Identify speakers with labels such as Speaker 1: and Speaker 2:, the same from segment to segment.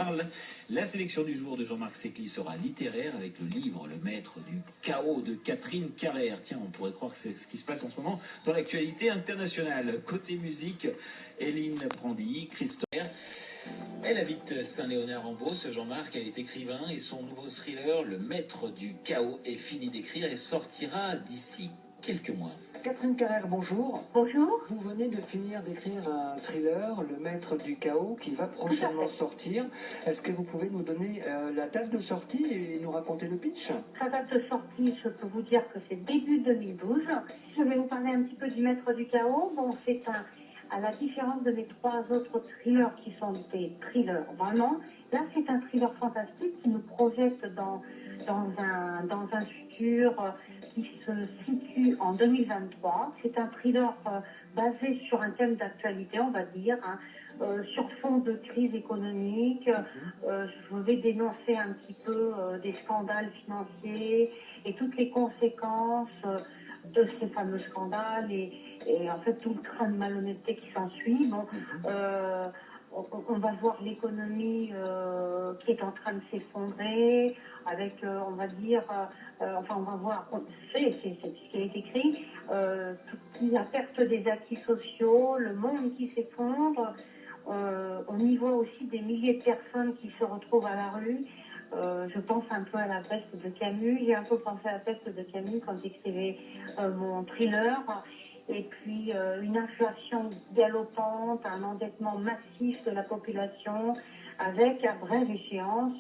Speaker 1: parle. La sélection du jour de Jean-Marc Sécli sera littéraire avec le livre Le Maître du Chaos de Catherine Carrère. Tiens, on pourrait croire que c'est ce qui se passe en ce moment dans l'actualité internationale. Côté musique, Hélène Brandy, Christopher. Elle habite Saint-Léonard-en-Beauce, Jean-Marc, elle est écrivain et son nouveau thriller, Le Maître du Chaos, est fini d'écrire et sortira d'ici quelques mois.
Speaker 2: Catherine Carrère, bonjour.
Speaker 3: Bonjour.
Speaker 2: Vous venez de finir d'écrire un thriller, Le Maître du Chaos, qui va prochainement sortir. Est-ce que vous pouvez nous donner la date de sortie et nous raconter le pitch?
Speaker 3: Sa date de sortie, je peux vous dire que c'est début 2012. Je vais vous parler un petit peu du Maître du Chaos. Bon, c'est à la différence de mes 3 autres thrillers qui sont des thrillers vraiment, là c'est un thriller fantastique qui nous projette dans un futur qui se situe en 2023. C'est un thriller basé sur un thème d'actualité, on va dire, sur fond de crise économique. Je vais dénoncer un petit peu des scandales financiers et toutes les conséquences de ces fameux scandales et en fait tout le train de malhonnêteté qui s'ensuit. Bon, on va voir l'économie qui est en train de s'effondrer, avec, on va dire, enfin on va voir, c'est ce qui a été écrit, toute la perte des acquis sociaux, le monde qui s'effondre. On y voit aussi des milliers de personnes qui se retrouvent à la rue. Je pense un peu à la peste de Camus. J'ai un peu pensé à la peste de Camus quand j'écrivais mon thriller. Et puis une inflation galopante, un endettement massif de la population, avec à brève échéance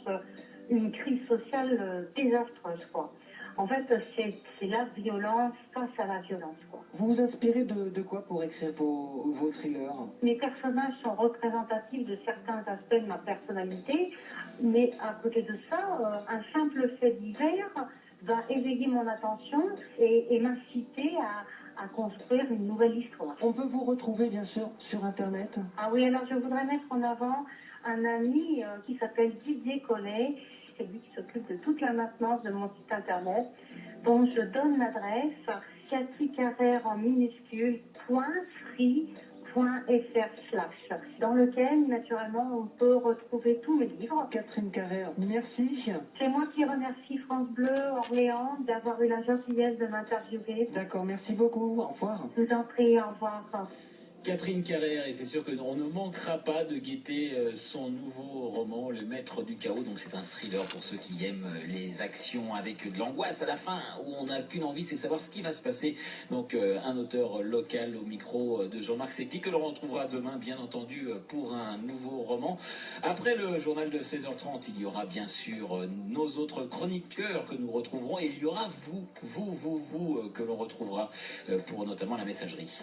Speaker 3: une crise sociale désastreuse, quoi. En fait, c'est la violence face à la violence, quoi.
Speaker 2: Vous vous inspirez de quoi pour écrire vos thrillers?
Speaker 3: Mes personnages sont représentatifs de certains aspects de ma personnalité, mais à côté de ça, un simple fait divers va éveiller mon attention et m'inciter à construire une nouvelle histoire.
Speaker 2: On peut vous retrouver bien sûr sur Internet?
Speaker 3: Ah oui, alors je voudrais mettre en avant un ami qui s'appelle Didier Collet. C'est lui qui s'occupe de toute la maintenance de mon site internet, dont je donne l'adresse Cathy Carrère en minuscule .free.fr/ dans lequel, naturellement, on peut retrouver tous mes livres.
Speaker 2: Catherine Carrère, merci.
Speaker 3: C'est moi qui remercie France Bleu Orléans d'avoir eu la gentillesse de m'interviewer.
Speaker 2: D'accord, merci beaucoup. Au revoir.
Speaker 3: Je vous en prie, au revoir.
Speaker 1: Catherine Carrère, et c'est sûr qu'on ne manquera pas de guetter son nouveau roman, Le Maître du Chaos. Donc c'est un thriller pour ceux qui aiment les actions avec de l'angoisse à la fin, où on n'a qu'une envie, c'est savoir ce qui va se passer. Donc un auteur local au micro de Jean-Marc Sécli, que l'on retrouvera demain, bien entendu, pour un nouveau roman. Après le journal de 16h30, il y aura bien sûr nos autres chroniqueurs que nous retrouverons, et il y aura vous, que l'on retrouvera pour notamment la messagerie.